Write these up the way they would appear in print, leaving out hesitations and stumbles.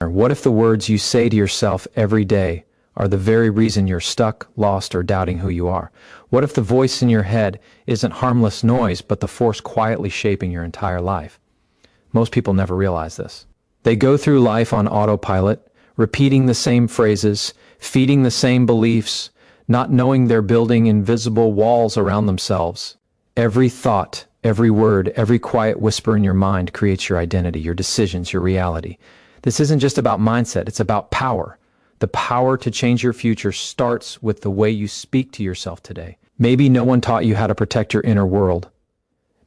What if the words you say to yourself every day are the very reason you're stuck, lost, or doubting who you are? What if the voice in your head isn't harmless noise, but the force quietly shaping your entire life? Most people never realize this. They go through life on autopilot, repeating the same phrases, feeding the same beliefs, not knowing they're building invisible walls around themselves. Every thought, every word, every quiet whisper in your mind creates your identity, your decisions, your reality. This isn't just about mindset, it's about power. The power to change your future starts with the way you speak to yourself today. Maybe no one taught you how to protect your inner world.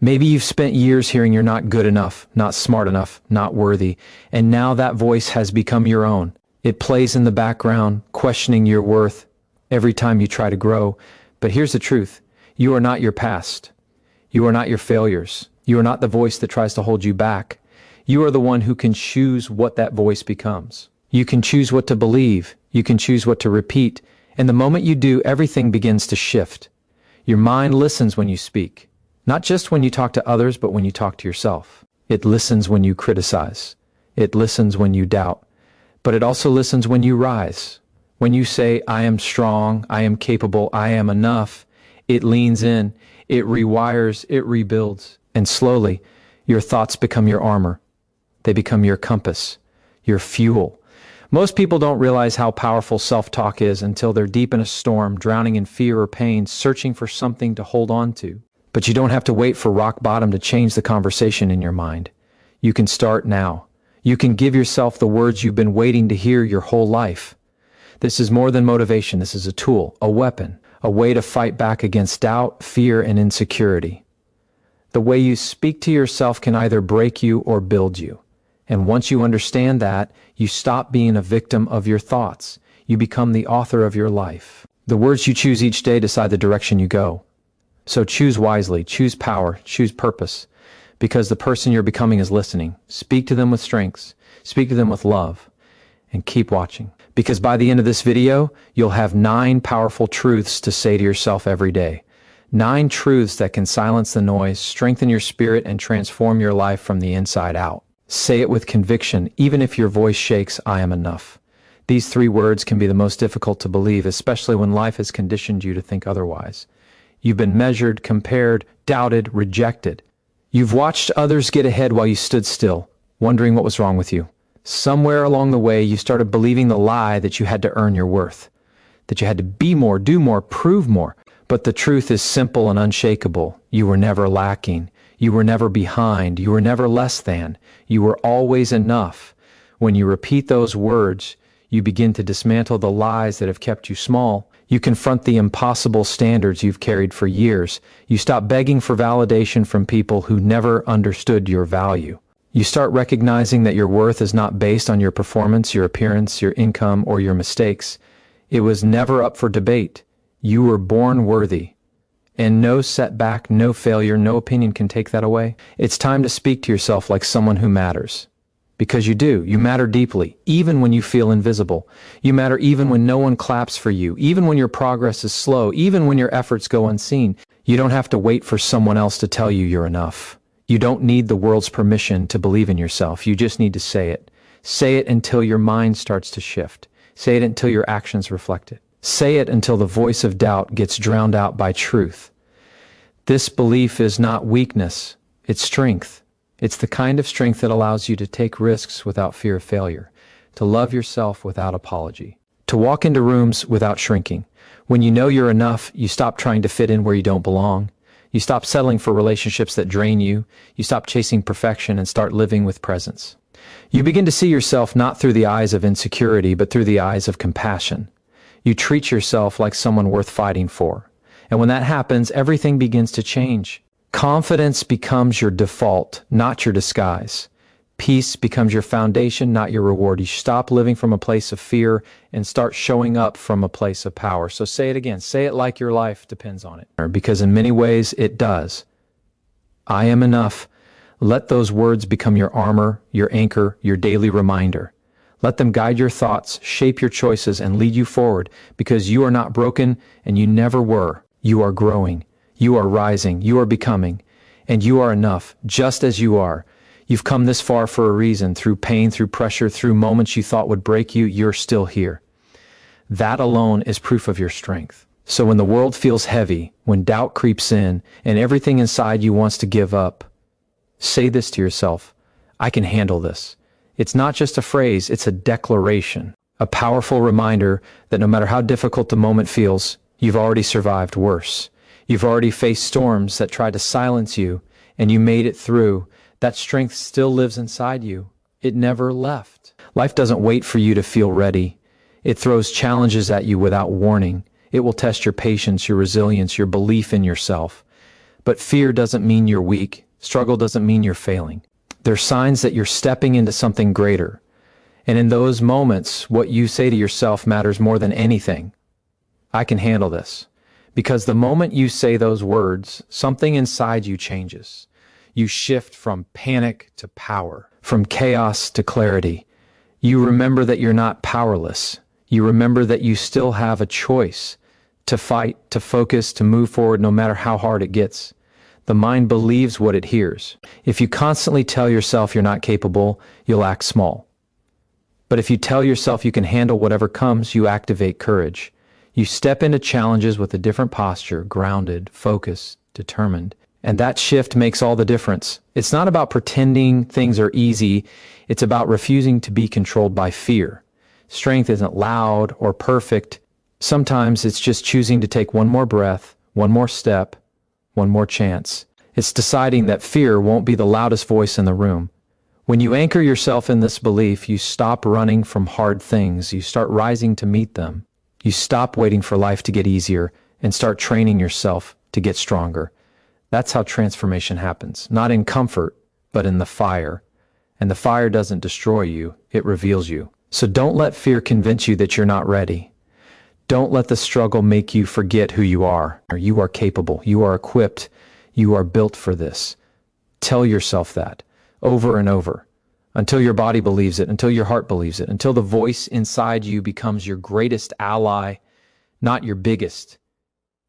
Maybe you've spent years hearing you're not good enough, not smart enough, not worthy, and now that voice has become your own. It plays in the background, questioning your worth every time you try to grow. But here's the truth. You are not your past. You are not your failures. You are not the voice that tries to hold you back. You are the one who can choose what that voice becomes. You can choose what to believe. You can choose what to repeat. And the moment you do, everything begins to shift. Your mind listens when you speak. Not just when you talk to others, but when you talk to yourself. It listens when you criticize. It listens when you doubt. But it also listens when you rise. When you say, I am strong, I am capable, I am enough, it leans in, it rewires, it rebuilds. And slowly, your thoughts become your armor. They become your compass, your fuel. Most people don't realize how powerful self-talk is until they're deep in a storm, drowning in fear or pain, searching for something to hold on to. But you don't have to wait for rock bottom to change the conversation in your mind. You can start now. You can give yourself the words you've been waiting to hear your whole life. This is more than motivation. This is a tool, a weapon, a way to fight back against doubt, fear, and insecurity. The way you speak to yourself can either break you or build you. And once you understand that, you stop being a victim of your thoughts. You become the author of your life. The words you choose each day decide the direction you go. So choose wisely, choose power, choose purpose, because the person you're becoming is listening. Speak to them with strengths, speak to them with love, and keep watching. Because by the end of this video, you'll have 9 powerful truths to say to yourself every day. 9 truths that can silence the noise, strengthen your spirit, and transform your life from the inside out. Say it with conviction, even if your voice shakes, I am enough. These 3 words can be the most difficult to believe, especially when life has conditioned you to think otherwise. You've been measured, compared, doubted, rejected. You've watched others get ahead while you stood still, wondering what was wrong with you. Somewhere along the way, you started believing the lie that you had to earn your worth, that you had to be more, do more, prove more. But the truth is simple and unshakable. You were never lacking. You were never behind. You were never less than. You were always enough. When you repeat those words, you begin to dismantle the lies that have kept you small. You confront the impossible standards you've carried for years. You stop begging for validation from people who never understood your value. You start recognizing that your worth is not based on your performance, your appearance, your income, or your mistakes. It was never up for debate. You were born worthy. And no setback, no failure, no opinion can take that away. It's time to speak to yourself like someone who matters. Because you do. You matter deeply, even when you feel invisible. You matter even when no one claps for you, even when your progress is slow, even when your efforts go unseen. You don't have to wait for someone else to tell you you're enough. You don't need the world's permission to believe in yourself. You just need to say it. Say it until your mind starts to shift. Say it until your actions reflect it. Say it until the voice of doubt gets drowned out by truth. This belief is not weakness, it's strength. It's the kind of strength that allows you to take risks without fear of failure, to love yourself without apology, to walk into rooms without shrinking. When you know you're enough, you stop trying to fit in where you don't belong. You stop settling for relationships that drain you. You stop chasing perfection and start living with presence. You begin to see yourself not through the eyes of insecurity, but through the eyes of compassion. You treat yourself like someone worth fighting for. And when that happens, everything begins to change. Confidence becomes your default, not your disguise. Peace becomes your foundation, not your reward. You stop living from a place of fear and start showing up from a place of power. So say it again. Say it like your life depends on it. Because in many ways, it does. I am enough. Let those words become your armor, your anchor, your daily reminder. Let them guide your thoughts, shape your choices, and lead you forward, because you are not broken and you never were. You are growing. You are rising. You are becoming. And you are enough, just as you are. You've come this far for a reason. Through pain, through pressure, through moments you thought would break you, you're still here. That alone is proof of your strength. So when the world feels heavy, when doubt creeps in, and everything inside you wants to give up, say this to yourself: I can handle this. It's not just a phrase, it's a declaration, a powerful reminder that no matter how difficult the moment feels, you've already survived worse. You've already faced storms that tried to silence you, and you made it through. That strength still lives inside you. It never left. Life doesn't wait for you to feel ready. It throws challenges at you without warning. It will test your patience, your resilience, your belief in yourself. But fear doesn't mean you're weak. Struggle doesn't mean you're failing. They're signs that you're stepping into something greater. And in those moments, what you say to yourself matters more than anything. I can handle this. Because the moment you say those words, something inside you changes. You shift from panic to power, from chaos to clarity. You remember that you're not powerless. You remember that you still have a choice to fight, to focus, to move forward no matter how hard it gets. The mind believes what it hears. If you constantly tell yourself you're not capable, you'll act small. But if you tell yourself you can handle whatever comes, you activate courage. You step into challenges with a different posture, grounded, focused, determined. And that shift makes all the difference. It's not about pretending things are easy. It's about refusing to be controlled by fear. Strength isn't loud or perfect. Sometimes it's just choosing to take one more breath, one more step, one more chance. It's deciding that fear won't be the loudest voice in the room. When you anchor yourself in this belief, you stop running from hard things. You start rising to meet them. You stop waiting for life to get easier and start training yourself to get stronger. That's how transformation happens, not in comfort, but in the fire. And the fire doesn't destroy you, it reveals you. So don't let fear convince you that you're not ready. Don't let the struggle make you forget who you are. You are capable, you are equipped, you are built for this. Tell yourself that over and over, until your body believes it, until your heart believes it, until the voice inside you becomes your greatest ally, not your biggest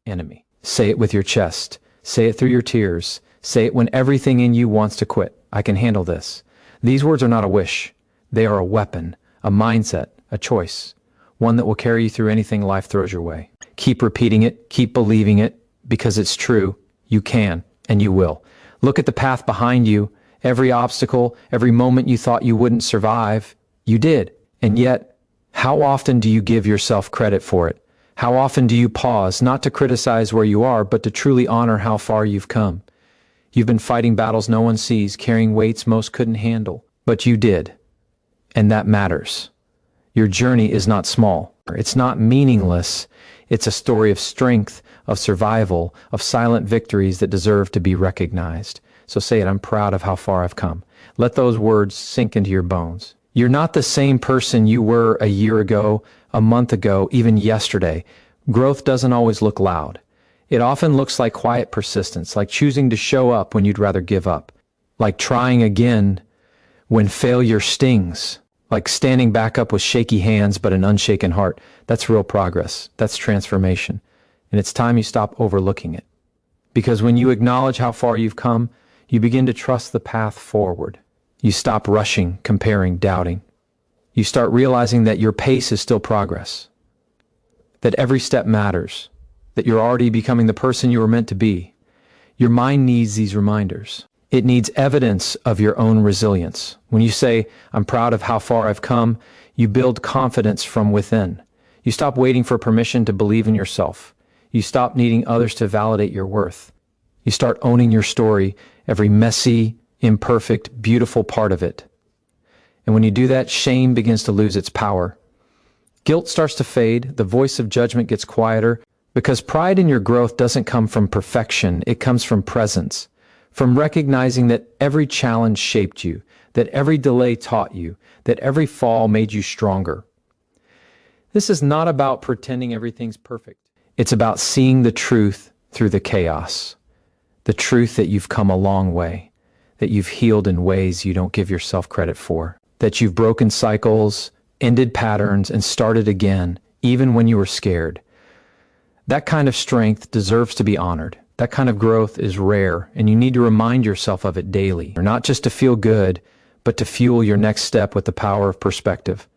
enemy. Say it with your chest. Say it through your tears. Say it when everything in you wants to quit. I can handle this. These words are not a wish. They are a weapon, a mindset, a choice, one that will carry you through anything life throws your way. Keep repeating it. Keep believing it, because it's true. You can, and you will. Look at the path behind you. Every obstacle, every moment you thought you wouldn't survive, you did. And yet, how often do you give yourself credit for it? How often do you pause, not to criticize where you are, but to truly honor how far you've come? You've been fighting battles no one sees, carrying weights most couldn't handle, but you did. And that matters. Your journey is not small. It's not meaningless. It's a story of strength, of survival, of silent victories that deserve to be recognized. So say it: I'm proud of how far I've come. Let those words sink into your bones. You're not the same person you were a year ago, a month ago, even yesterday. Growth doesn't always look loud. It often looks like quiet persistence, like choosing to show up when you'd rather give up, like trying again when failure stings, like standing back up with shaky hands but an unshaken heart. That's real progress. That's transformation. And it's time you stop overlooking it. Because when you acknowledge how far you've come, you begin to trust the path forward. You stop rushing, comparing, doubting. You start realizing that your pace is still progress, that every step matters, that you're already becoming the person you were meant to be. Your mind needs these reminders. It needs evidence of your own resilience. When you say, I'm proud of how far I've come, you build confidence from within. You stop waiting for permission to believe in yourself. You stop needing others to validate your worth. You start owning your story, every messy, imperfect, beautiful part of it. And when you do that, shame begins to lose its power. Guilt starts to fade, the voice of judgment gets quieter, because pride in your growth doesn't come from perfection, it comes from presence, from recognizing that every challenge shaped you, that every delay taught you, that every fall made you stronger. This is not about pretending everything's perfect. It's about seeing the truth through the chaos. The truth that you've come a long way, that you've healed in ways you don't give yourself credit for, that you've broken cycles, ended patterns, and started again, even when you were scared. That kind of strength deserves to be honored. That kind of growth is rare, and you need to remind yourself of it daily, not just to feel good, but to fuel your next step with the power of perspective.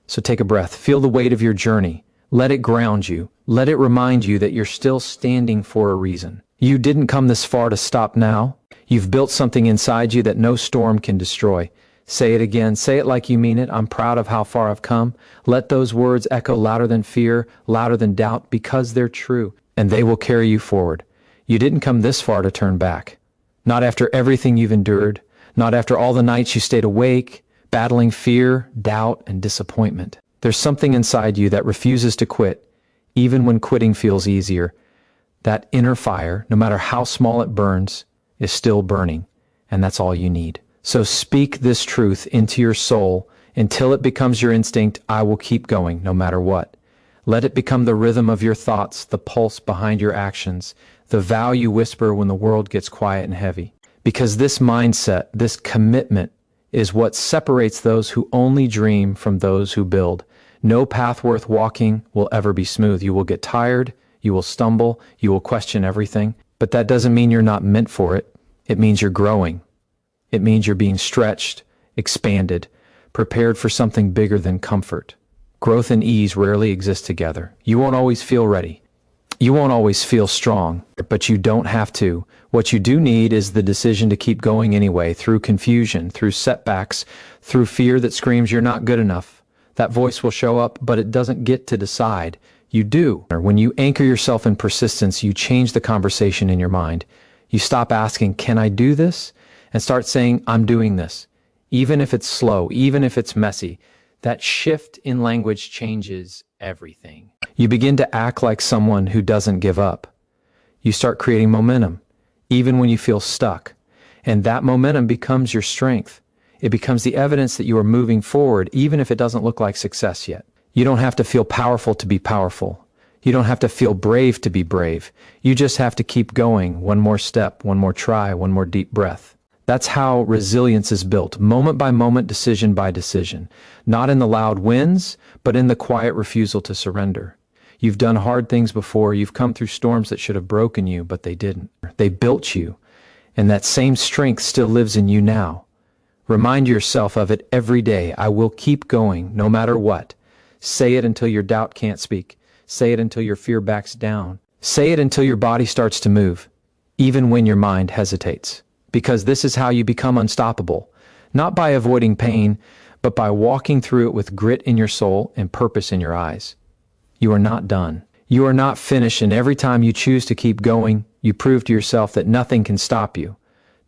So take a breath, feel the weight of your journey, let it ground you, let it remind you that you're still standing for a reason. You didn't come this far to stop now. You've built something inside you that no storm can destroy. Say it again, say it like you mean it. I'm proud of how far I've come. Let those words echo louder than fear, louder than doubt, because they're true, and they will carry you forward. You didn't come this far to turn back. Not after everything you've endured, not after all the nights you stayed awake, battling fear, doubt, and disappointment. There's something inside you that refuses to quit, even when quitting feels easier. That inner fire, no matter how small it burns, is still burning, and that's all you need. So speak this truth into your soul until it becomes your instinct. I will keep going no matter what. Let it become the rhythm of your thoughts, the pulse behind your actions, the vow you whisper when the world gets quiet and heavy. Because this mindset, this commitment, is what separates those who only dream from those who build. No path worth walking will ever be smooth. You will get tired, you will stumble, you will question everything, but that doesn't mean you're not meant for it. It means you're growing. It means you're being stretched, expanded, prepared for something bigger than comfort. Growth and ease rarely exist together. You won't always feel ready. You won't always feel strong, but you don't have to. What you do need is the decision to keep going anyway, through confusion, through setbacks, through fear that screams you're not good enough. That voice will show up, but it doesn't get to decide. You do. When you anchor yourself in persistence, you change the conversation in your mind. You stop asking, can I do this? And start saying, I'm doing this. Even if it's slow, even if it's messy. That shift in language changes everything. You begin to act like someone who doesn't give up. You start creating momentum, even when you feel stuck. And that momentum becomes your strength. It becomes the evidence that you are moving forward, even if it doesn't look like success yet. You don't have to feel powerful to be powerful. You don't have to feel brave to be brave. You just have to keep going, one more step, one more try, one more deep breath. That's how resilience is built, moment by moment, decision by decision. Not in the loud wins, but in the quiet refusal to surrender. You've done hard things before. You've come through storms that should have broken you, but they didn't. They built you, and that same strength still lives in you now. Remind yourself of it every day. I will keep going, no matter what. Say it until your doubt can't speak. Say it until your fear backs down. Say it until your body starts to move, even when your mind hesitates. Because this is how you become unstoppable, not by avoiding pain, but by walking through it with grit in your soul and purpose in your eyes. You are not done. You are not finished, and every time you choose to keep going, you prove to yourself that nothing can stop you,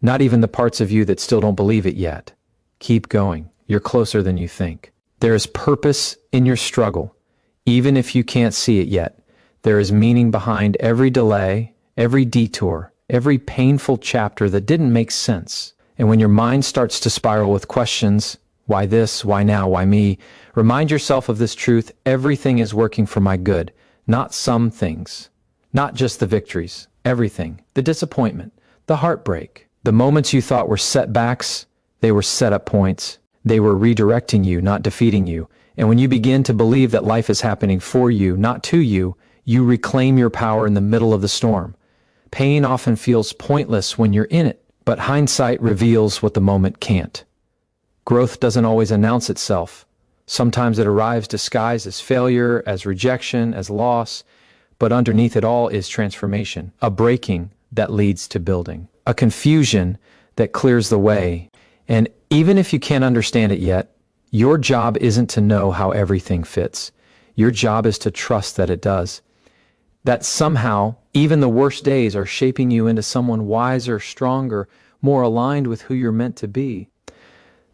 not even the parts of you that still don't believe it yet. Keep going. You're closer than you think. There is purpose in your struggle, even if you can't see it yet. There is meaning behind every delay, every detour, every painful chapter that didn't make sense. And when your mind starts to spiral with questions, why this, why now, why me, remind yourself of this truth: everything is working for my good, not some things, not just the victories, everything, the disappointment, the heartbreak, the moments you thought were setbacks, they were setup points. They were redirecting you, not defeating you. And when you begin to believe that life is happening for you, not to you, you reclaim your power in the middle of the storm. Pain often feels pointless when you're in it, but hindsight reveals what the moment can't. Growth doesn't always announce itself. Sometimes it arrives disguised as failure, as rejection, as loss, but underneath it all is transformation, a breaking that leads to building, a confusion that clears the way. And even if you can't understand it yet, your job isn't to know how everything fits. Your job is to trust that it does. That somehow, even the worst days are shaping you into someone wiser, stronger, more aligned with who you're meant to be.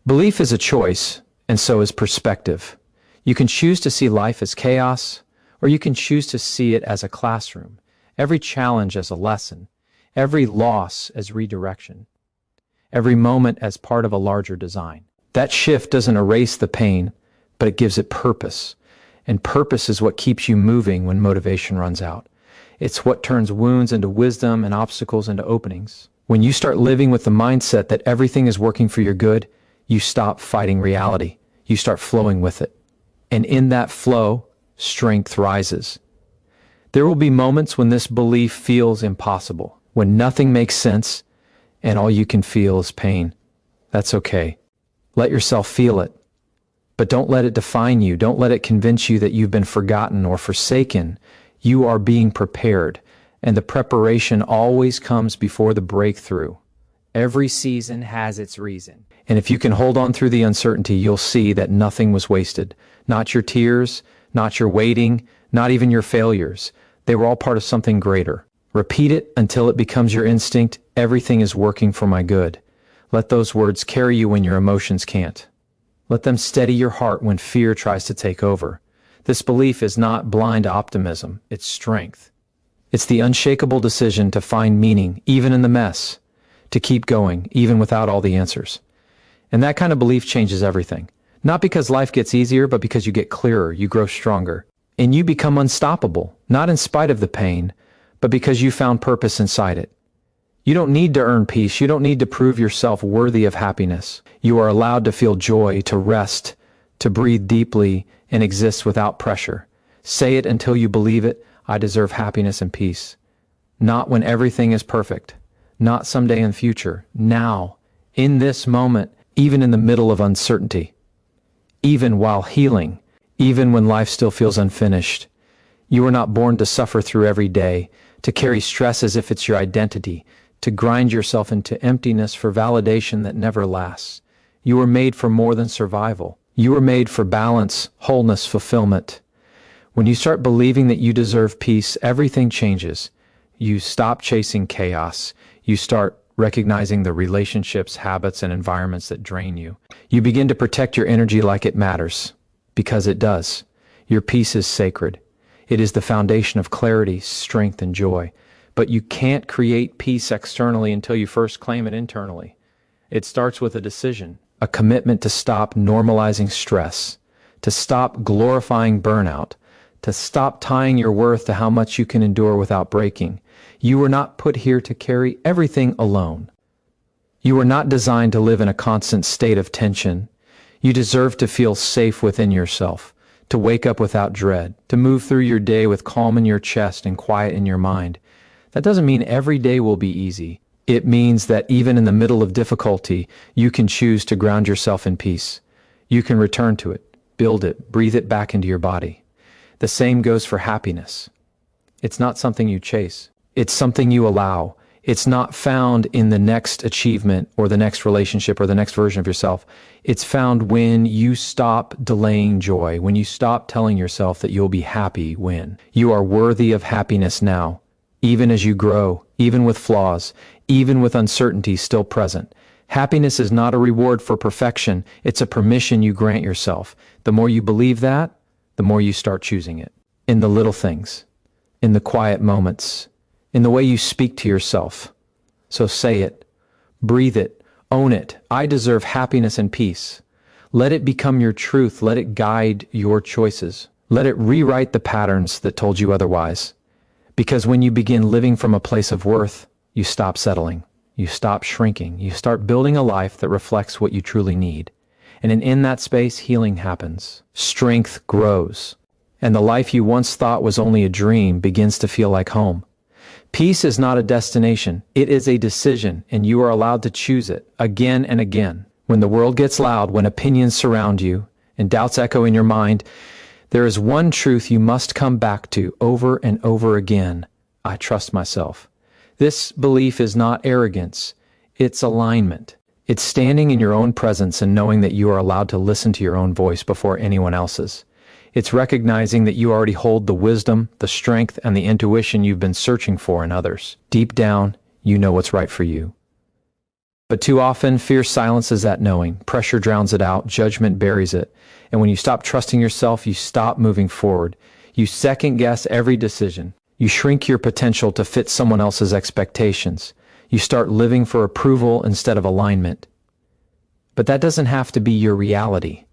Belief is a choice, and so is perspective. You can choose to see life as chaos, or you can choose to see it as a classroom, every challenge as a lesson, every loss as redirection, every moment as part of a larger design. That shift doesn't erase the pain, but it gives it purpose. And purpose is what keeps you moving when motivation runs out. It's what turns wounds into wisdom and obstacles into openings. When you start living with the mindset that everything is working for your good, you stop fighting reality. You start flowing with it. And in that flow, strength rises. There will be moments when this belief feels impossible. when nothing makes sense and all you can feel is pain. That's okay. Let yourself feel it. But don't let it define you. Don't let it convince you that you've been forgotten or forsaken. You are being prepared, and the preparation always comes before the breakthrough. Every season has its reason. And if you can hold on through the uncertainty, you'll see that nothing was wasted. Not your tears, not your waiting, not even your failures. They were all part of something greater. Repeat it until it becomes your instinct. Everything is working for my good. Let those words carry you when your emotions can't. Let them steady your heart when fear tries to take over. This belief is not blind optimism, it's strength. It's the unshakable decision to find meaning, even in the mess, to keep going, even without all the answers. And that kind of belief changes everything. Not because life gets easier, but because you get clearer, you grow stronger, and you become unstoppable, not in spite of the pain, but because you found purpose inside it. You don't need to earn peace. You don't need to prove yourself worthy of happiness. You are allowed to feel joy, to rest, to breathe deeply, and exist without pressure. Say it until you believe it. I deserve happiness and peace. Not when everything is perfect. Not someday in the future. Now, in this moment, even in the middle of uncertainty. Even while healing. Even when life still feels unfinished. You were not born to suffer through every day, to carry stress as if it's your identity, to grind yourself into emptiness for validation that never lasts. You were made for more than survival. You were made for balance, wholeness, fulfillment. When you start believing that you deserve peace, everything changes. You stop chasing chaos. You start recognizing the relationships, habits, and environments that drain you. You begin to protect your energy like it matters, because it does. Your peace is sacred. It is the foundation of clarity, strength, and joy. But you can't create peace externally until you first claim it internally. It starts with a decision, a commitment to stop normalizing stress, to stop glorifying burnout, to stop tying your worth to how much you can endure without breaking. You were not put here to carry everything alone. You were not designed to live in a constant state of tension. You deserve to feel safe within yourself, to wake up without dread, to move through your day with calm in your chest and quiet in your mind. That doesn't mean every day will be easy. It means that even in the middle of difficulty, you can choose to ground yourself in peace. You can return to it, build it, breathe it back into your body. The same goes for happiness. It's not something you chase. It's something you allow. It's not found in the next achievement or the next relationship or the next version of yourself. It's found when you stop delaying joy, when you stop telling yourself that you'll be happy when. You are worthy of happiness now. Even as you grow, even with flaws, even with uncertainty still present. Happiness is not a reward for perfection. It's a permission you grant yourself. The more you believe that, the more you start choosing it. In the little things, in the quiet moments, in the way you speak to yourself. So say it, breathe it, own it. I deserve happiness and peace. Let it become your truth. Let it guide your choices. Let it rewrite the patterns that told you otherwise. Because when you begin living from a place of worth, you stop settling, you stop shrinking, you start building a life that reflects what you truly need. And in that space, healing happens. Strength grows. And the life you once thought was only a dream begins to feel like home. Peace is not a destination. It is a decision, and you are allowed to choose it again and again. When the world gets loud, when opinions surround you, and doubts echo in your mind, there is one truth you must come back to over and over again. I trust myself. This belief is not arrogance. It's alignment. It's standing in your own presence and knowing that you are allowed to listen to your own voice before anyone else's. It's recognizing that you already hold the wisdom, the strength, and the intuition you've been searching for in others. Deep down, you know what's right for you. But too often, fear silences that knowing. Pressure drowns it out. Judgment buries it. And when you stop trusting yourself, you stop moving forward. You second-guess every decision. You shrink your potential to fit someone else's expectations. You start living for approval instead of alignment. But that doesn't have to be your reality.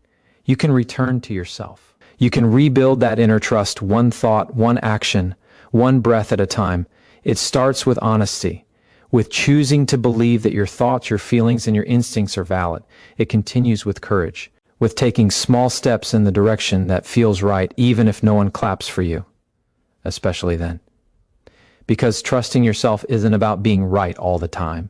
You can return to yourself. You can rebuild that inner trust, one thought, one action, one breath at a time. It starts with honesty, with choosing to believe that your thoughts, your feelings, and your instincts are valid. It continues with courage, with taking small steps in the direction that feels right, even if no one claps for you, especially then. Because trusting yourself isn't about being right all the time.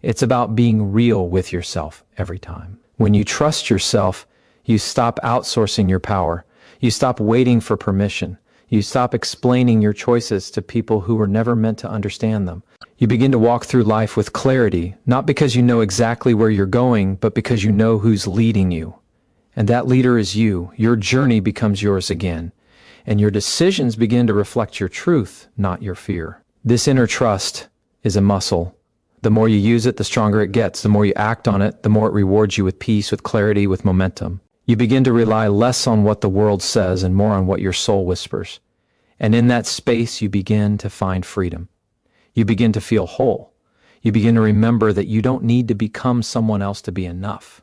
It's about being real with yourself every time. When you trust yourself, you stop outsourcing your power. You stop waiting for permission. You stop explaining your choices to people who were never meant to understand them. You begin to walk through life with clarity, not because you know exactly where you're going, but because you know who's leading you. And that leader is you. Your journey becomes yours again. And your decisions begin to reflect your truth, not your fear. This inner trust is a muscle. The more you use it, the stronger it gets. The more you act on it, the more it rewards you with peace, with clarity, with momentum. You begin to rely less on what the world says and more on what your soul whispers. And in that space, you begin to find freedom. You begin to feel whole. You begin to remember that you don't need to become someone else to be enough.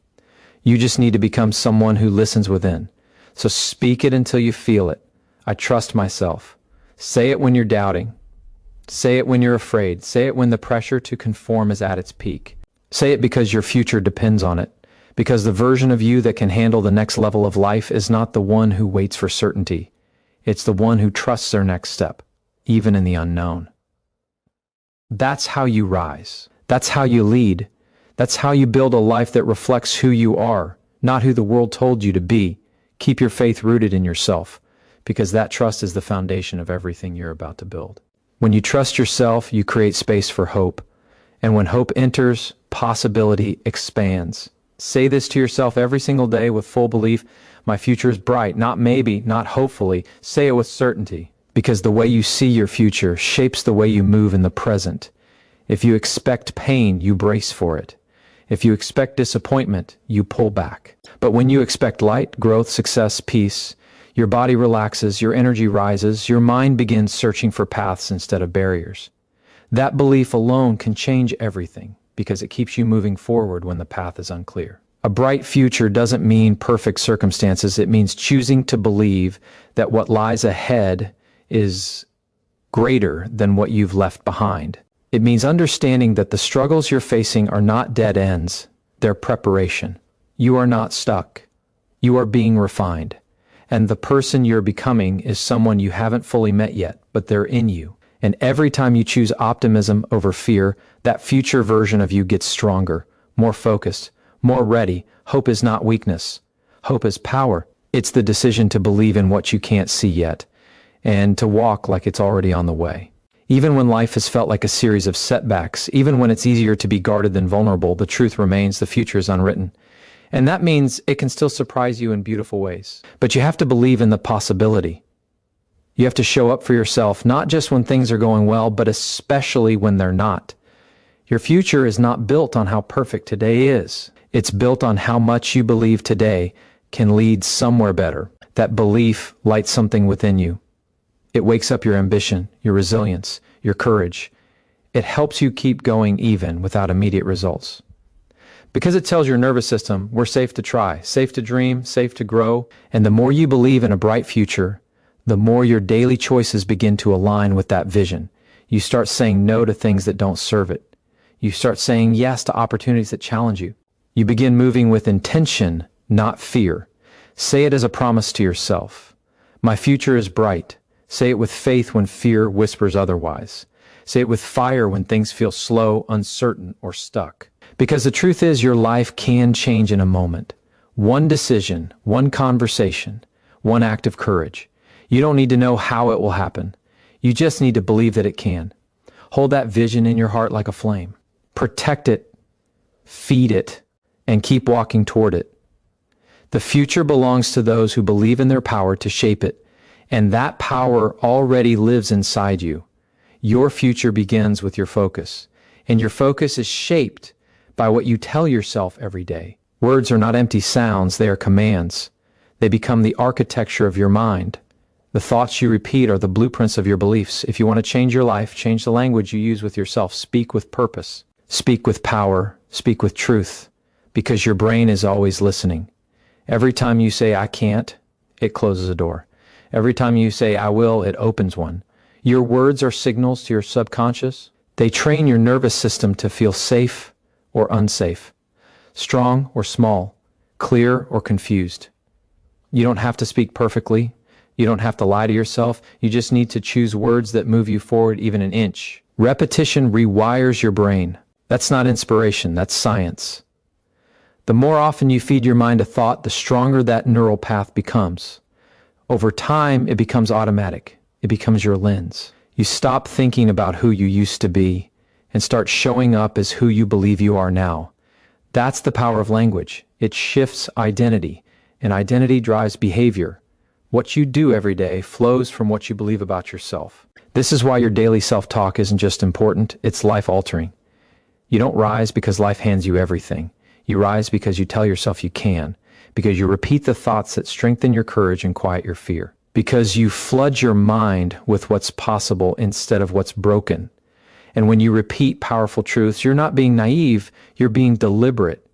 You just need to become someone who listens within. So speak it until you feel it. I trust myself. Say it when you're doubting. Say it when you're afraid. Say it when the pressure to conform is at its peak. Say it because your future depends on it. Because the version of you that can handle the next level of life is not the one who waits for certainty. It's the one who trusts their next step, even in the unknown. That's how you rise. That's how you lead. That's how you build a life that reflects who you are, not who the world told you to be. Keep your faith rooted in yourself, because that trust is the foundation of everything you're about to build. When you trust yourself, you create space for hope. And when hope enters, possibility expands. Say this to yourself every single day with full belief. My future is bright, not maybe, not hopefully. Say it with certainty, because the way you see your future shapes the way you move in the present. If you expect pain, you brace for it. If you expect disappointment, you pull back. But when you expect light, growth, success, peace, your body relaxes, your energy rises, your mind begins searching for paths instead of barriers. That belief alone can change everything, because it keeps you moving forward when the path is unclear. A bright future doesn't mean perfect circumstances. It means choosing to believe that what lies ahead is greater than what you've left behind. It means understanding that the struggles you're facing are not dead ends. They're preparation. You are not stuck. You are being refined. And the person you're becoming is someone you haven't fully met yet, but they're in you. And every time you choose optimism over fear, that future version of you gets stronger, more focused, more ready. Hope is not weakness. Hope is power. It's the decision to believe in what you can't see yet, and to walk like it's already on the way. Even when life has felt like a series of setbacks, even when it's easier to be guarded than vulnerable, the truth remains: the future is unwritten. And that means it can still surprise you in beautiful ways. But you have to believe in the possibility. You have to show up for yourself, not just when things are going well, but especially when they're not. Your future is not built on how perfect today is. It's built on how much you believe today can lead somewhere better. That belief lights something within you. It wakes up your ambition, your resilience, your courage. It helps you keep going even without immediate results. Because it tells your nervous system, we're safe to try, safe to dream, safe to grow. And the more you believe in a bright future, the more your daily choices begin to align with that vision. You start saying no to things that don't serve it. You start saying yes to opportunities that challenge you. You begin moving with intention, not fear. Say it as a promise to yourself. My future is bright. Say it with faith when fear whispers otherwise. Say it with fire when things feel slow, uncertain, or stuck. Because the truth is, your life can change in a moment. One decision, one conversation, one act of courage. You don't need to know how it will happen. You just need to believe that it can. Hold that vision in your heart like a flame. Protect it, feed it, and keep walking toward it. The future belongs to those who believe in their power to shape it, and that power already lives inside you. Your future begins with your focus, and your focus is shaped by what you tell yourself every day. Words are not empty sounds, they are commands. They become the architecture of your mind. The thoughts you repeat are the blueprints of your beliefs. If you want to change your life, change the language you use with yourself. Speak with purpose. Speak with power. Speak with truth. Because your brain is always listening. Every time you say, I can't, it closes a door. Every time you say, I will, it opens one. Your words are signals to your subconscious. They train your nervous system to feel safe or unsafe, strong or small, clear or confused. You don't have to speak perfectly, You don't have to lie to yourself. You just need to choose words that move you forward even an inch. Repetition rewires your brain. That's not inspiration, that's science. The more often you feed your mind a thought, the stronger that neural path becomes. Over time, it becomes automatic. It becomes your lens. You stop thinking about who you used to be and start showing up as who you believe you are now. That's the power of language. It shifts identity, and identity drives behavior. What you do every day flows from what you believe about yourself. This is why your daily self-talk isn't just important, it's life-altering. You don't rise because life hands you everything. You rise because you tell yourself you can, because you repeat the thoughts that strengthen your courage and quiet your fear, because you flood your mind with what's possible instead of what's broken. And when you repeat powerful truths, you're not being naive, you're being deliberate.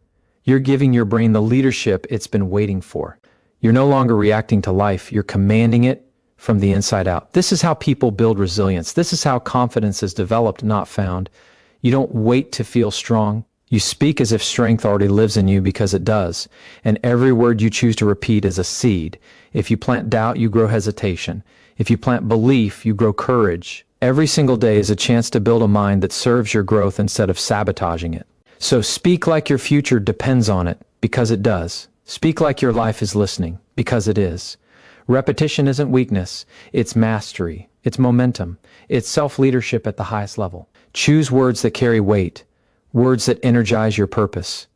You're giving your brain the leadership it's been waiting for. You're no longer reacting to life, you're commanding it from the inside out. This is how people build resilience. This is how confidence is developed, not found. You don't wait to feel strong. You speak as if strength already lives in you because it does. And every word you choose to repeat is a seed. If you plant doubt, you grow hesitation. If you plant belief, you grow courage. Every single day is a chance to build a mind that serves your growth instead of sabotaging it. So speak like your future depends on it, because it does. Speak like your life is listening, because it is. Repetition isn't weakness, it's mastery, it's momentum, it's self-leadership at the highest level. Choose words that carry weight, words that energize your purpose,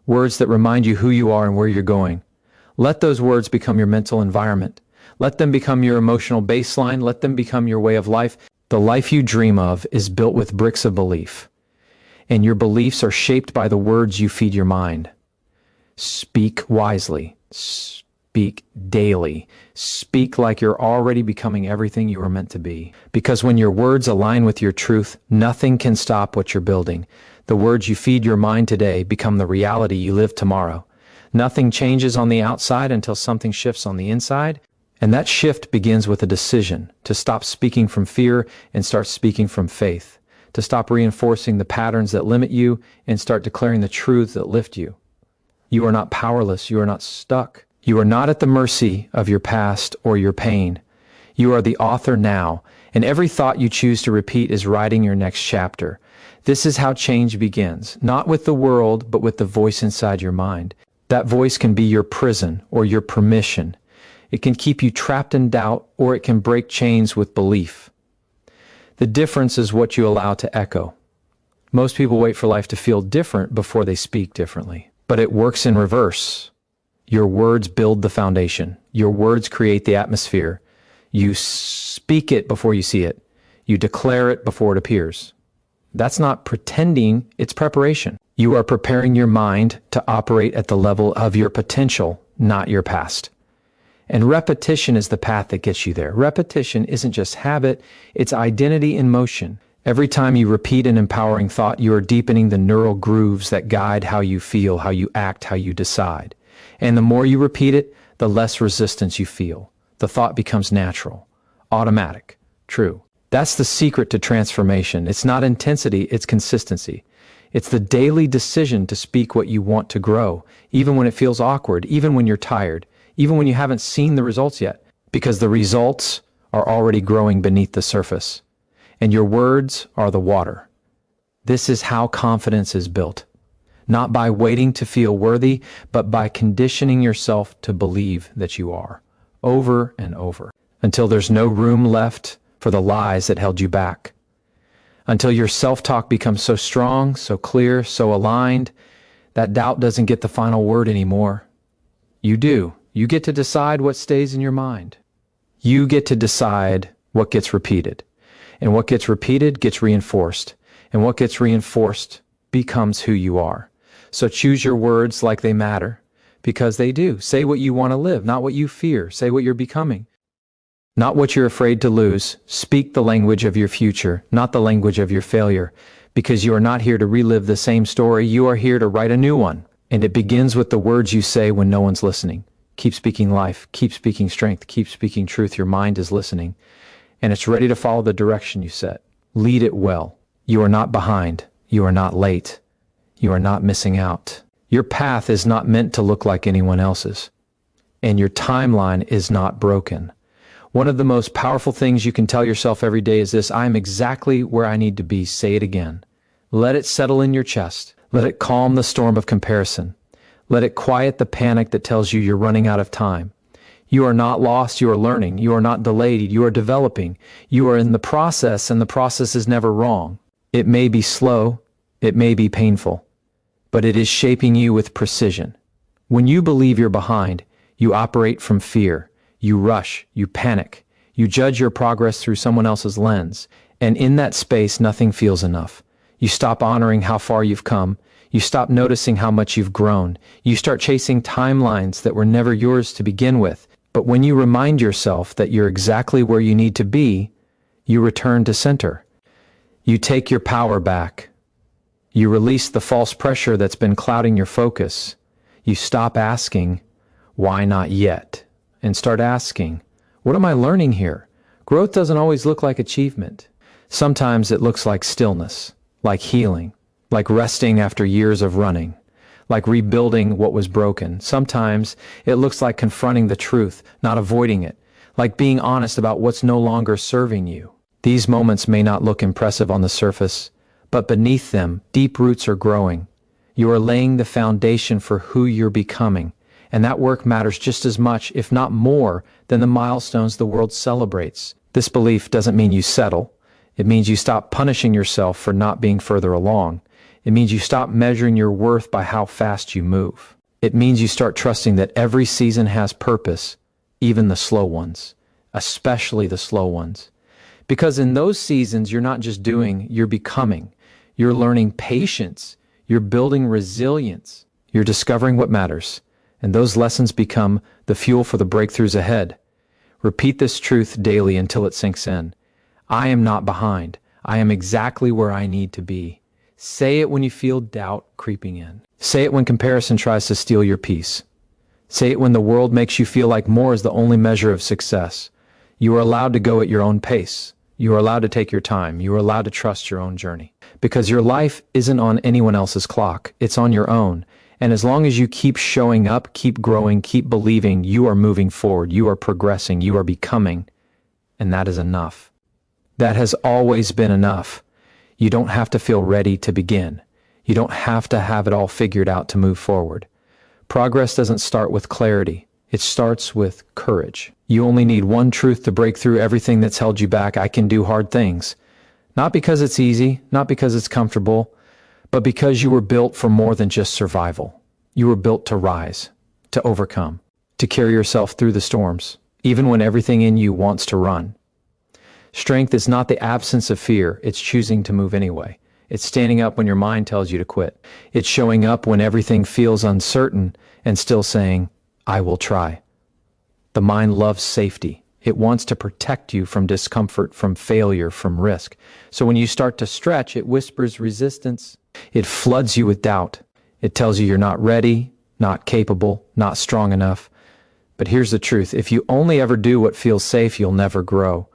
words that remind you who you are and where you're going. Let those words become your mental environment. Let them become your emotional baseline. Let them become your way of life. The life you dream of is built with bricks of belief, and your beliefs are shaped by the words you feed your mind. Speak wisely. Speak daily. Speak like you're already becoming everything you were meant to be. Because when your words align with your truth, nothing can stop what you're building. The words you feed your mind today become the reality you live tomorrow. Nothing changes on the outside until something shifts on the inside. And that shift begins with a decision to stop speaking from fear and start speaking from faith. To stop reinforcing the patterns that limit you and start declaring the truths that lift you. You are not powerless. You are not stuck. You are not at the mercy of your past or your pain. You are the author now, and every thought you choose to repeat is writing your next chapter. This is how change begins, not with the world, but with the voice inside your mind. That voice can be your prison or your permission. It can keep you trapped in doubt, or it can break chains with belief. The difference is what you allow to echo. Most people wait for life to feel different before they speak differently, but it works in reverse. Your words build the foundation. Your words create the atmosphere. You speak it before you see it. You declare it before it appears. That's not pretending, it's preparation. You are preparing your mind to operate at the level of your potential, not your past. And repetition is the path that gets you there. Repetition isn't just habit, it's identity in motion. Every time you repeat an empowering thought, you are deepening the neural grooves that guide how you feel, how you act, how you decide. And the more you repeat it, the less resistance you feel. The thought becomes natural, automatic, true. That's the secret to transformation. It's not intensity, it's consistency. It's the daily decision to speak what you want to grow, even when it feels awkward, even when you're tired, even when you haven't seen the results yet, because the results are already growing beneath the surface. And your words are the water. This is how confidence is built. Not by waiting to feel worthy, but by conditioning yourself to believe that you are, over and over, until there's no room left for the lies that held you back. Until your self-talk becomes so strong, so clear, so aligned, that doubt doesn't get the final word anymore. You do. You get to decide what stays in your mind. You get to decide what gets repeated. And what gets repeated gets reinforced. And what gets reinforced becomes who you are. So choose your words like they matter, because they do. Say what you want to live, not what you fear. Say what you're becoming, not what you're afraid to lose. Speak the language of your future, not the language of your failure, because you are not here to relive the same story. You are here to write a new one. And it begins with the words you say when no one's listening. Keep speaking life, keep speaking strength, keep speaking truth. Your mind is listening, and it's ready to follow the direction you set. Lead it well. You are not behind. You are not late. You are not missing out. Your path is not meant to look like anyone else's, and your timeline is not broken. One of the most powerful things you can tell yourself every day is this: I am exactly where I need to be. Say it again. Let it settle in your chest. Let it calm the storm of comparison. Let it quiet the panic that tells you you're running out of time. You are not lost, you are learning. You are not delayed, you are developing. You are in the process, and the process is never wrong. It may be slow, it may be painful, but it is shaping you with precision. When you believe you're behind, you operate from fear. You rush, you panic. You judge your progress through someone else's lens. And in that space, nothing feels enough. You stop honoring how far you've come. You stop noticing how much you've grown. You start chasing timelines that were never yours to begin with. But when you remind yourself that you're exactly where you need to be, you return to center. You take your power back. You release the false pressure that's been clouding your focus. You stop asking, "Why not yet?" and start asking, "What am I learning here?" Growth doesn't always look like achievement. Sometimes it looks like stillness, like healing, like resting after years of running, like rebuilding what was broken. Sometimes it looks like confronting the truth, not avoiding it, like being honest about what's no longer serving you. These moments may not look impressive on the surface, but beneath them, deep roots are growing. You are laying the foundation for who you're becoming, and that work matters just as much, if not more, than the milestones the world celebrates. This belief doesn't mean you settle. It means you stop punishing yourself for not being further along. It means you stop measuring your worth by how fast you move. It means you start trusting that every season has purpose, even the slow ones, especially the slow ones. Because in those seasons, you're not just doing, you're becoming. You're learning patience. You're building resilience. You're discovering what matters. And those lessons become the fuel for the breakthroughs ahead. Repeat this truth daily until it sinks in. I am not behind. I am exactly where I need to be. Say it when you feel doubt creeping in. Say it when comparison tries to steal your peace. Say it when the world makes you feel like more is the only measure of success. You are allowed to go at your own pace. You are allowed to take your time. You are allowed to trust your own journey. Because your life isn't on anyone else's clock. It's on your own. And as long as you keep showing up, keep growing, keep believing, you are moving forward, you are progressing, you are becoming, and that is enough. That has always been enough. You don't have to feel ready to begin. You don't have to have it all figured out to move forward. Progress doesn't start with clarity. It starts with courage. You only need one truth to break through everything that's held you back. I can do hard things. Not because it's easy, not because it's comfortable, but because you were built for more than just survival. You were built to rise, to overcome, to carry yourself through the storms, even when everything in you wants to run. Strength is not the absence of fear, it's choosing to move anyway. It's standing up when your mind tells you to quit. It's showing up when everything feels uncertain and still saying, "I will try." The mind loves safety. It wants to protect you from discomfort, from failure, from risk. So when you start to stretch, it whispers resistance. It floods you with doubt. It tells you you're not ready, not capable, not strong enough. But here's the truth. If you only ever do what feels safe, you'll never grow.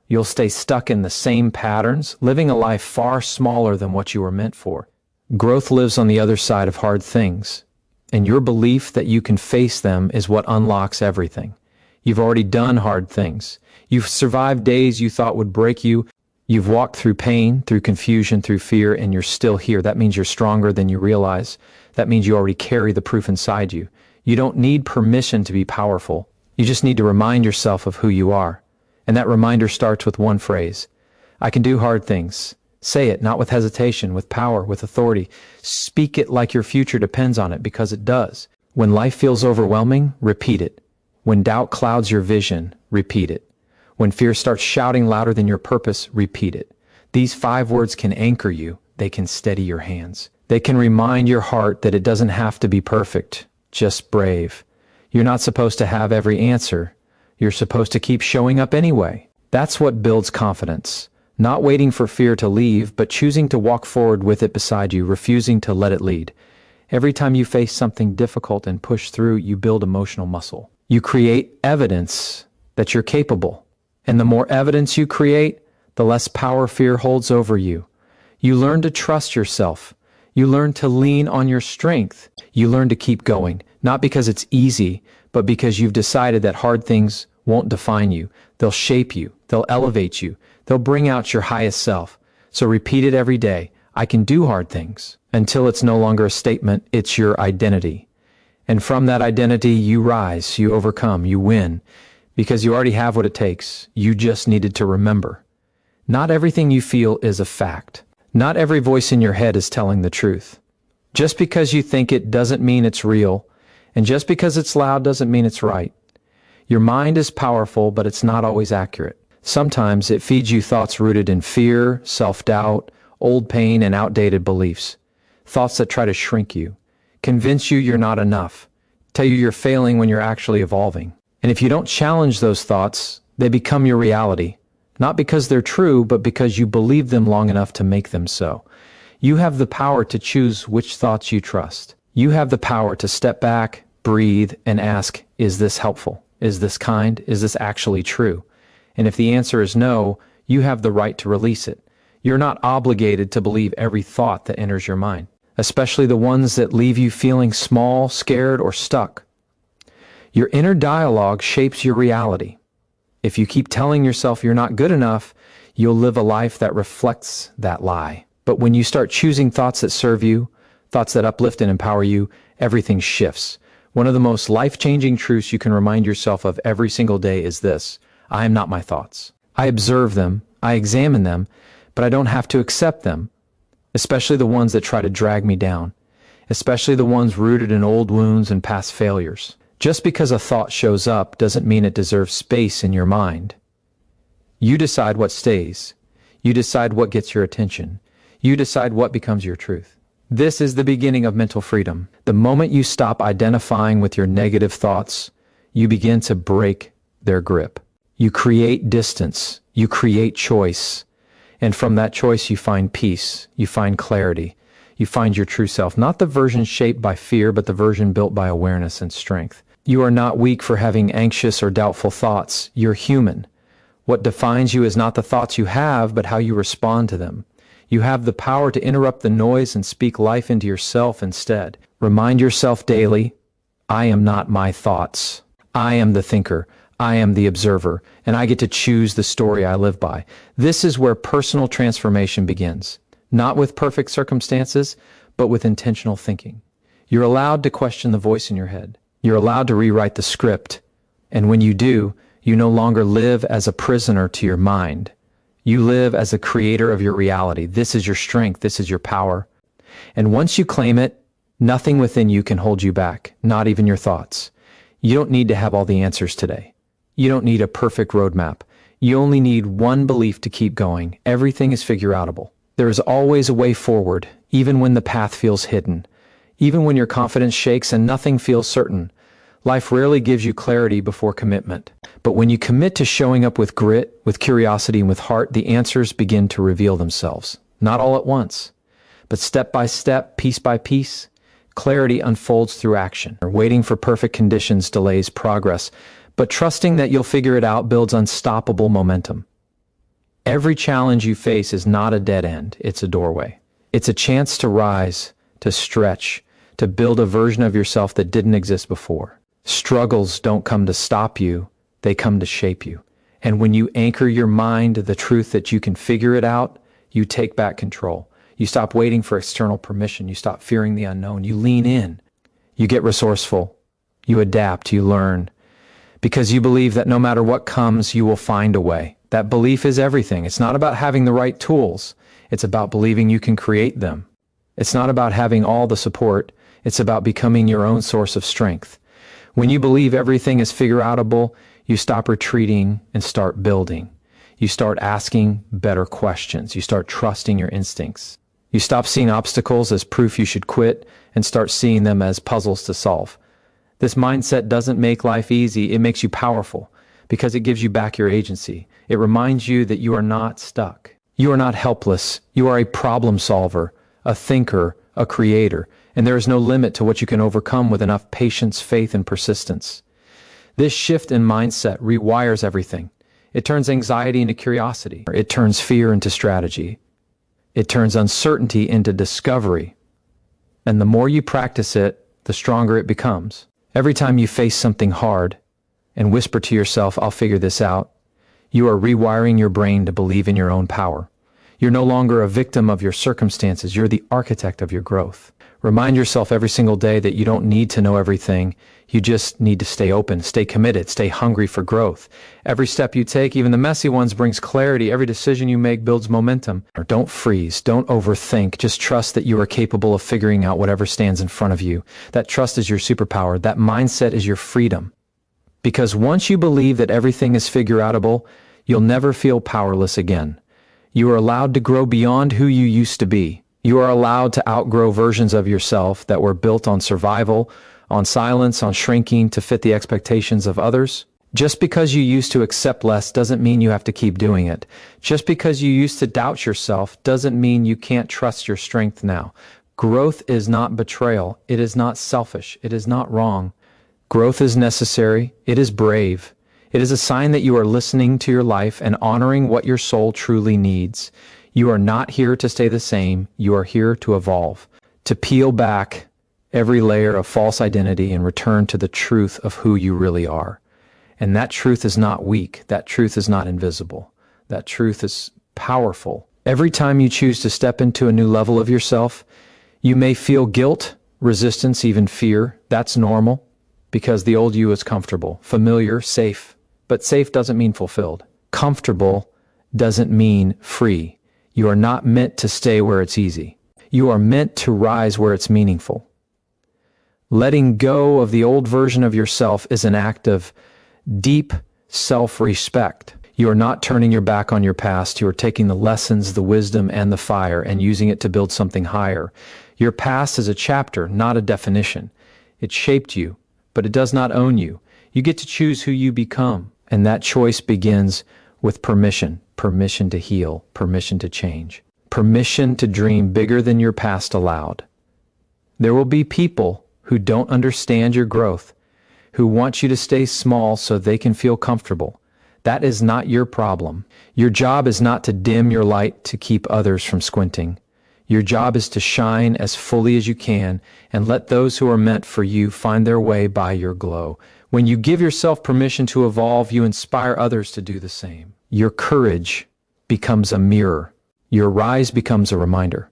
You'll stay stuck in the same patterns, living a life far smaller than what you were meant for. Growth lives on the other side of hard things, and your belief that you can face them is what unlocks everything. You've already done hard things. You've survived days you thought would break you. You've walked through pain, through confusion, through fear, and you're still here. That means you're stronger than you realize. That means you already carry the proof inside you. You don't need permission to be powerful. You just need to remind yourself of who you are. And that reminder starts with one phrase. I can do hard things. Say it, not with hesitation, with power, with authority. Speak it like your future depends on it, because it does. When life feels overwhelming, repeat it. When doubt clouds your vision, repeat it. When fear starts shouting louder than your purpose, repeat it. These 5 words can anchor you. They can steady your hands. They can remind your heart that it doesn't have to be perfect, just brave. You're not supposed to have every answer. You're supposed to keep showing up anyway. That's what builds confidence. Not waiting for fear to leave, but choosing to walk forward with it beside you, refusing to let it lead. Every time you face something difficult and push through, you build emotional muscle. You create evidence that you're capable. And the more evidence you create, the less power fear holds over you. You learn to trust yourself. You learn to lean on your strength. You learn to keep going, not because it's easy, but because you've decided that hard things won't define you. They'll shape you. They'll elevate you. They'll bring out your highest self. So repeat it every day. I can do hard things, until it's no longer a statement, it's your identity. And from that identity, you rise, you overcome, you win, because you already have what it takes. You just needed to remember. Not everything you feel is a fact. Not every voice in your head is telling the truth. Just because you think it doesn't mean it's real, and just because it's loud doesn't mean it's right. Your mind is powerful, but it's not always accurate. Sometimes it feeds you thoughts rooted in fear, self-doubt, old pain, and outdated beliefs. Thoughts that try to shrink you, convince you you're not enough, tell you you're failing when you're actually evolving. And if you don't challenge those thoughts, they become your reality. Not because they're true, but because you believe them long enough to make them so. You have the power to choose which thoughts you trust. You have the power to step back, breathe, and ask, is this helpful? Is this kind? Is this actually true? And if the answer is no, you have the right to release it. You're not obligated to believe every thought that enters your mind, especially the ones that leave you feeling small, scared, or stuck. Your inner dialogue shapes your reality. If you keep telling yourself you're not good enough, you'll live a life that reflects that lie. But when you start choosing thoughts that serve you, thoughts that uplift and empower you, everything shifts. One of the most life-changing truths you can remind yourself of every single day is this: I am not my thoughts. I observe them, I examine them, but I don't have to accept them, especially the ones that try to drag me down, especially the ones rooted in old wounds and past failures. Just because a thought shows up doesn't mean it deserves space in your mind. You decide what stays. You decide what gets your attention. You decide what becomes your truth. This is the beginning of mental freedom. The moment you stop identifying with your negative thoughts, you begin to break their grip. You create distance. You create choice. And from that choice, you find peace. You find clarity. You find your true self. Not the version shaped by fear, but the version built by awareness and strength. You are not weak for having anxious or doubtful thoughts. You're human. What defines you is not the thoughts you have, but how you respond to them. You have the power to interrupt the noise and speak life into yourself instead. Remind yourself daily, I am not my thoughts. I am the thinker. I am the observer, and I get to choose the story I live by. This is where personal transformation begins. Not with perfect circumstances, but with intentional thinking. You're allowed to question the voice in your head. You're allowed to rewrite the script. And when you do, you no longer live as a prisoner to your mind. You live as a creator of your reality. This is your strength. This is your power. And once you claim it, nothing within you can hold you back, not even your thoughts. You don't need to have all the answers today. You don't need a perfect roadmap. You only need one belief to keep going. Everything is figure-outable. There is always a way forward, even when the path feels hidden. Even when your confidence shakes and nothing feels certain. Life rarely gives you clarity before commitment. But when you commit to showing up with grit, with curiosity, and with heart, the answers begin to reveal themselves. Not all at once, but step by step, piece by piece, clarity unfolds through action. Waiting for perfect conditions delays progress, but trusting that you'll figure it out builds unstoppable momentum. Every challenge you face is not a dead end, it's a doorway. It's a chance to rise, to stretch, to build a version of yourself that didn't exist before. Struggles don't come to stop you, they come to shape you. And when you anchor your mind to the truth that you can figure it out, you take back control. You stop waiting for external permission. You stop fearing the unknown. You lean in. You get resourceful. You adapt. You learn. Because you believe that no matter what comes, you will find a way. That belief is everything. It's not about having the right tools. It's about believing you can create them. It's not about having all the support. It's about becoming your own source of strength. When you believe everything is figure-outable, you stop retreating and start building. You start asking better questions. You start trusting your instincts. You stop seeing obstacles as proof you should quit and start seeing them as puzzles to solve. This mindset doesn't make life easy. It makes you powerful because it gives you back your agency. It reminds you that you are not stuck. You are not helpless. You are a problem solver, a thinker, a creator, and there is no limit to what you can overcome with enough patience, faith, and persistence. This shift in mindset rewires everything. It turns anxiety into curiosity. It turns fear into strategy. It turns uncertainty into discovery. And the more you practice it, the stronger it becomes. Every time you face something hard, and whisper to yourself, I'll figure this out, you are rewiring your brain to believe in your own power. You're no longer a victim of your circumstances. You're the architect of your growth. Remind yourself every single day that you don't need to know everything. You just need to stay open, stay committed, stay hungry for growth. Every step you take, even the messy ones, brings clarity. Every decision you make builds momentum. Don't freeze. Don't overthink. Just trust that you are capable of figuring out whatever stands in front of you. That trust is your superpower. That mindset is your freedom. Because once you believe that everything is figure-outable, you'll never feel powerless again. You are allowed to grow beyond who you used to be. You are allowed to outgrow versions of yourself that were built on survival, on silence, on shrinking to fit the expectations of others. Just because you used to accept less doesn't mean you have to keep doing it. Just because you used to doubt yourself doesn't mean you can't trust your strength now. Growth is not betrayal. It is not selfish. It is not wrong. Growth is necessary. It is brave. It is a sign that you are listening to your life and honoring what your soul truly needs. You are not here to stay the same. You are here to evolve, to peel back every layer of false identity and return to the truth of who you really are. And that truth is not weak. That truth is not invisible. That truth is powerful. Every time you choose to step into a new level of yourself, you may feel guilt, resistance, even fear. That's normal because the old you is comfortable, familiar, safe. But safe doesn't mean fulfilled. Comfortable doesn't mean free. You are not meant to stay where it's easy. You are meant to rise where it's meaningful. Letting go of the old version of yourself is an act of deep self-respect. You are not turning your back on your past. You are taking the lessons, the wisdom, and the fire and using it to build something higher. Your past is a chapter, not a definition. It shaped you, but it does not own you. You get to choose who you become, and that choice begins with permission. Permission to heal, permission to change, permission to dream bigger than your past allowed. There will be people who don't understand your growth, who want you to stay small so they can feel comfortable. That is not your problem. Your job is not to dim your light to keep others from squinting. Your job is to shine as fully as you can and let those who are meant for you find their way by your glow. When you give yourself permission to evolve, you inspire others to do the same. Your courage becomes a mirror. Your rise becomes a reminder.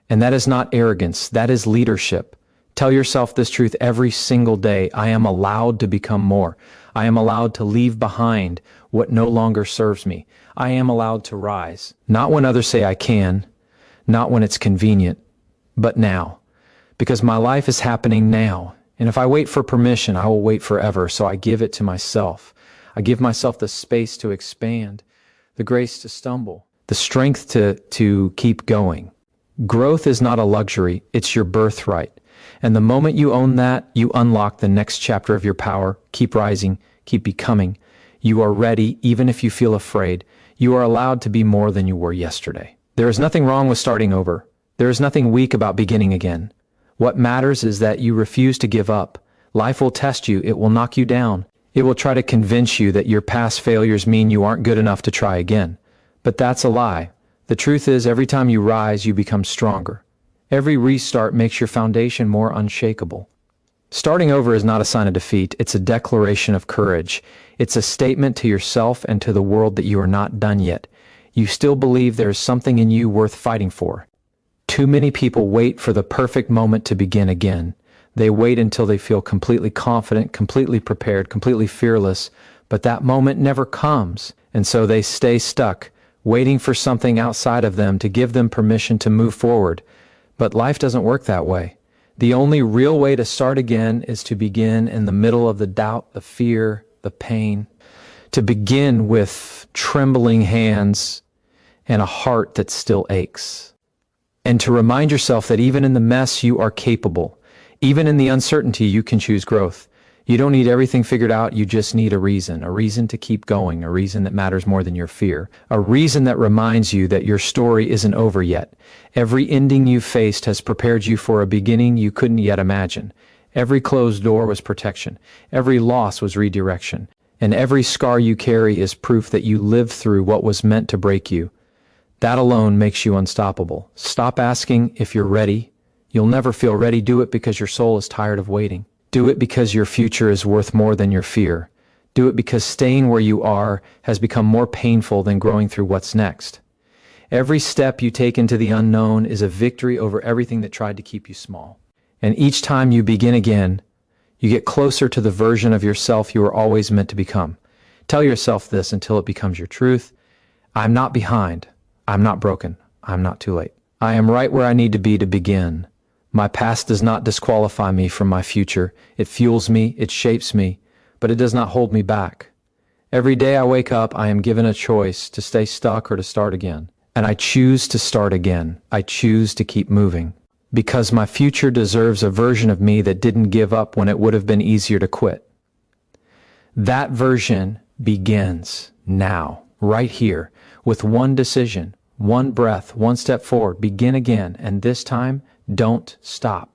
And that is not arrogance. That is leadership. Tell yourself this truth every single day. I am allowed to become more. I am allowed to leave behind what no longer serves me. I am allowed to rise. Not when others say I can, not when it's convenient, but now. Because my life is happening now. And if I wait for permission, I will wait forever. So I give it to myself. I give myself the space to expand, the grace to stumble, the strength to keep going. Growth is not a luxury, it's your birthright. And the moment you own that, you unlock the next chapter of your power. Keep rising, keep becoming. You are ready, even if you feel afraid. You are allowed to be more than you were yesterday. There is nothing wrong with starting over. There is nothing weak about beginning again. What matters is that you refuse to give up. Life will test you, it will knock you down. It will try to convince you that your past failures mean you aren't good enough to try again. But that's a lie. The truth is, every time you rise, you become stronger. Every restart makes your foundation more unshakable. Starting over is not a sign of defeat. It's a declaration of courage. It's a statement to yourself and to the world that you are not done yet. You still believe there is something in you worth fighting for. Too many people wait for the perfect moment to begin again. They wait until they feel completely confident, completely prepared, completely fearless, but that moment never comes, and so they stay stuck, waiting for something outside of them to give them permission to move forward. But life doesn't work that way. The only real way to start again is to begin in the middle of the doubt, the fear, the pain, to begin with trembling hands and a heart that still aches. And to remind yourself that even in the mess, you are capable. Even in the uncertainty, you can choose growth. You don't need everything figured out, you just need a reason to keep going, a reason that matters more than your fear, a reason that reminds you that your story isn't over yet. Every ending you faced has prepared you for a beginning you couldn't yet imagine. Every closed door was protection. Every loss was redirection. And every scar you carry is proof that you lived through what was meant to break you. That alone makes you unstoppable. Stop asking if you're ready. You'll never feel ready. Do it because your soul is tired of waiting. Do it because your future is worth more than your fear. Do it because staying where you are has become more painful than growing through what's next. Every step you take into the unknown is a victory over everything that tried to keep you small. And each time you begin again, you get closer to the version of yourself you were always meant to become. Tell yourself this until it becomes your truth. I'm not behind. I'm not broken. I'm not too late. I am right where I need to be to begin. My past does not disqualify me from my future. It fuels me, it shapes me, but it does not hold me back. Every day I wake up, I am given a choice to stay stuck or to start again. And I choose to start again. I choose to keep moving. Because my future deserves a version of me that didn't give up when it would have been easier to quit. That version begins now, right here, with one decision, one breath, one step forward. Begin again, and this time, don't stop.